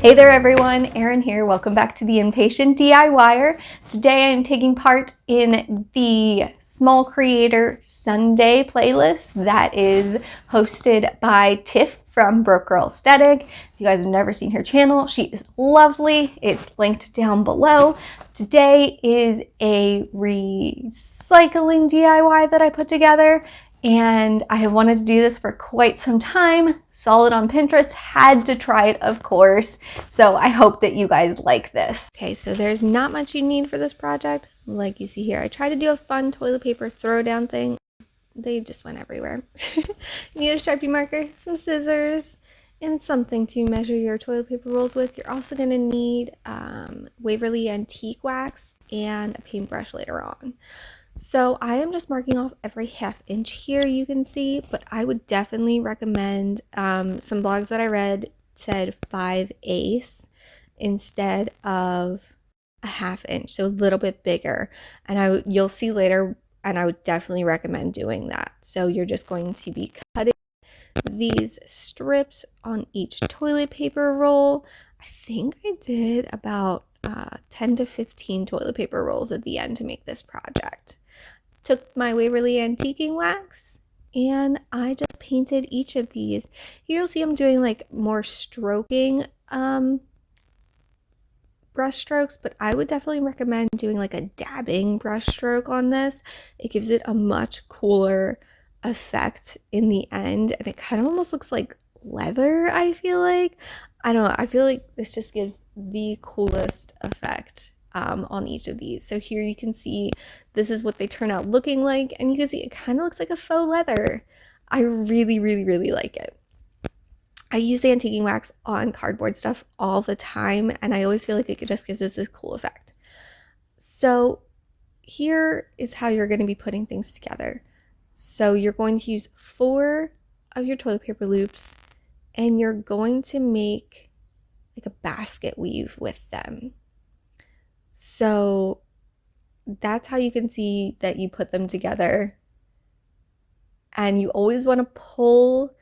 Hey there everyone, Erin here. Welcome back to the Impatient DIYer. Today I'm taking part in the Small Creator Sunday playlist that is hosted by Tiff from Broke Girl Aesthetic. If you guys have never seen her channel, she is lovely. It's linked down below. Today is a recycling DIY that I put together, and I have wanted to do this for quite some time. Saw it on Pinterest, had to try it, of course. So I hope that you guys like this. Okay, so there's not much you need for this project. Like you see here, I tried to do a fun toilet paper throwdown thing. They just went everywhere. You need a Sharpie marker, some scissors, and something to measure your toilet paper rolls with. You're also gonna need Waverly Antique Wax and a paintbrush later on. So I am just marking off every ½ inch here, you can see, but I would definitely recommend, some blogs that I read said 5/8 instead of a ½ inch, so a little bit bigger. And you'll see later, and I would definitely recommend doing that. So you're just going to be cutting these strips on each toilet paper roll. I think I did about 10 to 15 toilet paper rolls at the end to make this project. Took my Waverly Antiquing Wax and I just painted each of these. Here you'll see I'm doing like more stroking brush strokes, but I would definitely recommend doing like a dabbing brush stroke on this. It gives it a much cooler effect in the end, and it kind of almost looks like leather, I feel like. I don't know, I feel like this just gives the coolest effect on each of these. So here you can see this is what they turn out looking like, and you can see it kind of looks like a faux leather. I really like it. I use antiquing wax on cardboard stuff all the time, and I always feel like it just gives it this cool effect. So here is how you're going to be putting things together. So you're going to use 4 of your toilet paper loops, and you're going to make like a basket weave with them. So that's how you can see that you put them together. And you always want to pull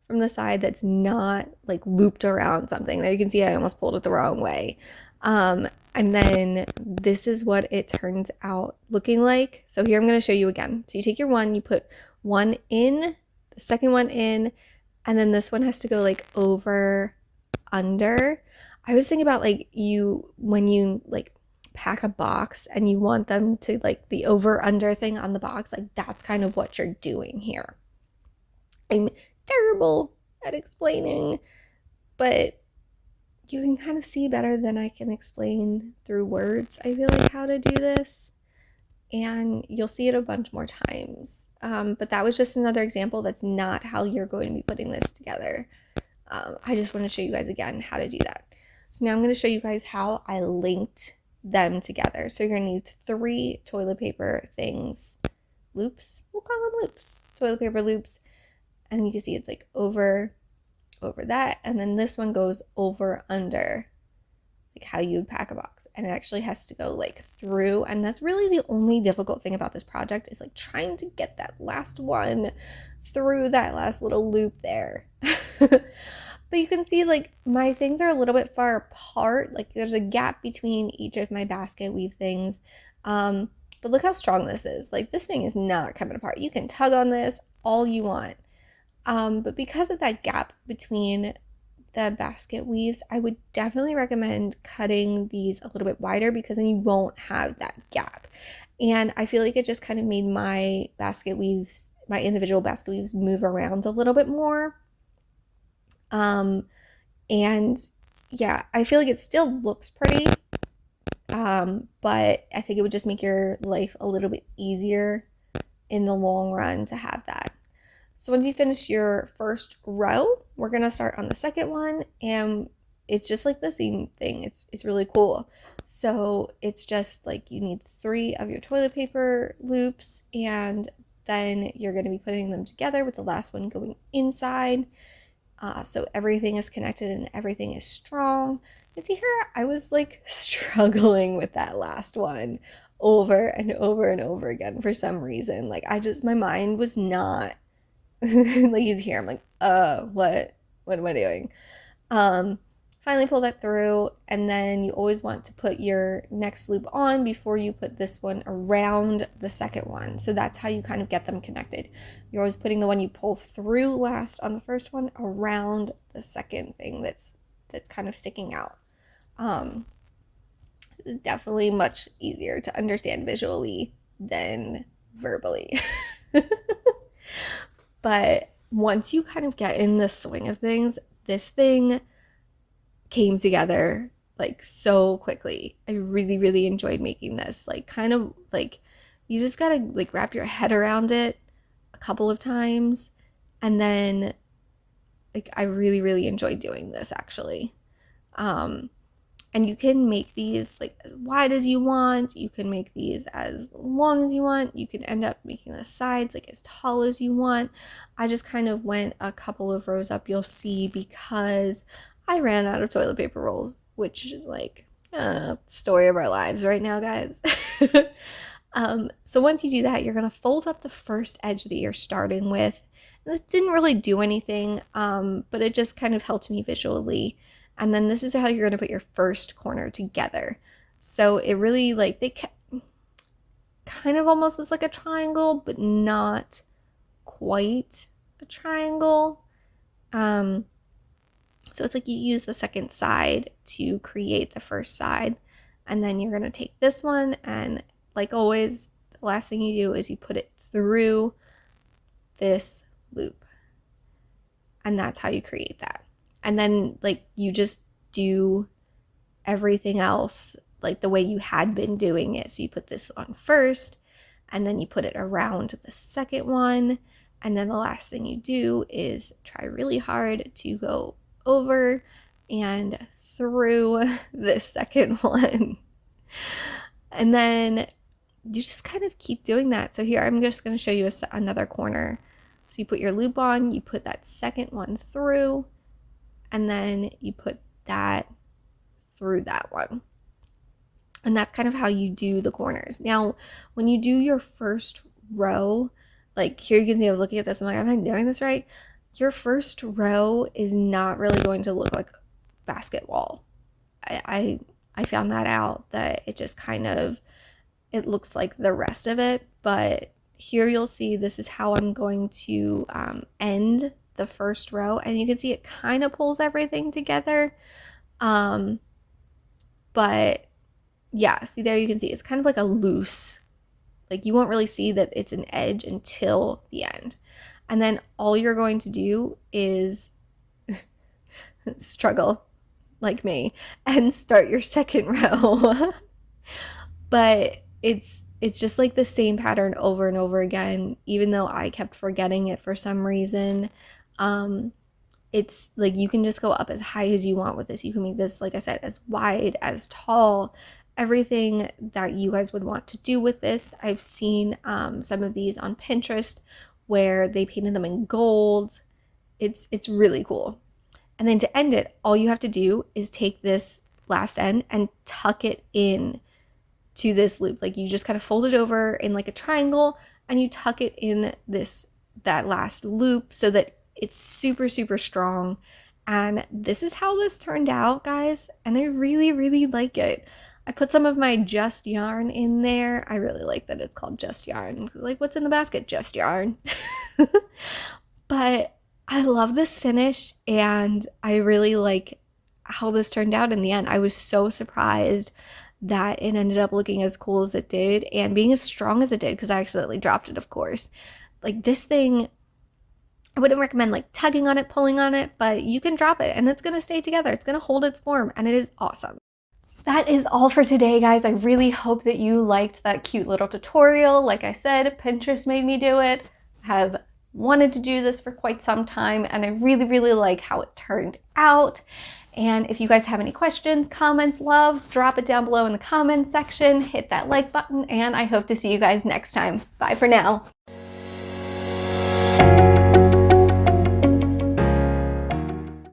from the side that's not like looped around something. There you can see I almost pulled it the wrong way. And then this is what it turns out looking like. So here I'm going to show you again. So you take your one, you put one in, the second one in, and then this one has to go like over, under. I was thinking about like when you like pack a box and you want them to like the over under thing on the box, like that's kind of what you're doing here. I'm terrible at explaining, but you can kind of see better than I can explain through words, I feel like, how to do this, and you'll see it a bunch more times. But that was just another example. That's not how you're going to be putting this together. I just want to show you guys again how to do that. So now I'm going to show you guys how I linked them together. So you're going to need 3 toilet paper things, loops, we'll call them loops, toilet paper loops, and you can see it's like over that, and then this one goes over under, like how you would pack a box, and it actually has to go like through. And that's really the only difficult thing about this project, is like trying to get that last one through that last little loop there. But you can see like my things are a little bit far apart, like there's a gap between each of my basket weave things, but look how strong this is. Like this thing is not coming apart. You can tug on this all you want, but because of that gap between the basket weaves, I would definitely recommend cutting these a little bit wider, because then you won't have that gap. And I feel like it just kind of made my basket weaves, my individual basket weaves, move around a little bit more. And yeah, I feel like it still looks pretty, but I think it would just make your life a little bit easier in the long run to have that. So once you finish your first row, we're going to start on the second one, and it's just like the same thing. It's really cool. So it's just like you need 3 of your toilet paper loops, and then you're going to be putting them together with the last one going inside. So everything is connected and everything is strong. You see here, I was like struggling with that last one over and over and over again for some reason. Like my mind was not like, he's here. I'm like, what am I doing? finally pull that through, and then you always want to put your next loop on before you put this one around the second one. So that's how you kind of get them connected. You're always putting the one you pull through last on the first one around the second thing that's kind of sticking out. It's definitely much easier to understand visually than verbally. But once you kind of get in the swing of things, this thing came together like so quickly. I really, really enjoyed making this. Like, kind of like, you just gotta like wrap your head around it a couple of times, and then like I really, really enjoyed doing this actually. And you can make these like as wide as you want. You can make these as long as you want. You can end up making the sides like as tall as you want. I just kind of went a couple of rows up, you'll see, because I ran out of toilet paper rolls, which like, story of our lives right now, guys. So once you do that, you're gonna fold up the first edge that you're starting with. This didn't really do anything, but it just kind of helped me visually. And then this is how you're going to put your first corner together. So it really like, they kind of almost is like a triangle, but not quite a triangle. So it's like you use the second side to create the first side. And then you're going to take this one, and like always, the last thing you do is you put it through this loop. And that's how you create that. And then like you just do everything else like the way you had been doing it. So you put this on first, and then you put it around the second one. And then the last thing you do is try really hard to go over and through the second one. And then you just kind of keep doing that. So here, I'm just going to show you another corner. So you put your loop on, you put that second one through, and then you put that through that one. And that's kind of how you do the corners. Now, when you do your first row, like here you can see I was looking at this, I'm like, am I doing this right? Your first row is not really going to look like basket wall. I found that out, that it just kind of, it looks like the rest of it. But here you'll see this is how I'm going to end the first row, and you can see it kind of pulls everything together. But yeah, see there, you can see it's kind of like a loose, like you won't really see that it's an edge until the end. And then all you're going to do is struggle like me and start your second row. But it's just like the same pattern over and over again, even though I kept forgetting it for some reason. It's like you can just go up as high as you want with this. You can make this, like I said, as wide, as tall, everything that you guys would want to do with this. I've seen some of these on Pinterest where they painted them in gold. It's really cool. And then to end it, all you have to do is take this last end and tuck it in to this loop. Like you just kind of fold it over in like a triangle, and you tuck it in that last loop so that it's super, super strong. And this is how this turned out, guys. And I really, really like it. I put some of my Just Yarn in there. I really like that it's called Just Yarn. Like, what's in the basket? Just Yarn. But I love this finish, and I really like how this turned out in the end. I was so surprised that it ended up looking as cool as it did and being as strong as it did, because I accidentally dropped it, of course. Like this thing, I wouldn't recommend like tugging on it, pulling on it, but you can drop it and it's going to stay together. It's going to hold its form, and it is awesome. That is all for today, guys. I really hope that you liked that cute little tutorial. Like I said, Pinterest made me do it. I have wanted to do this for quite some time, and I really, really like how it turned out. And if you guys have any questions, comments, love, drop it down below in the comments section. Hit that like button, and I hope to see you guys next time. Bye for now.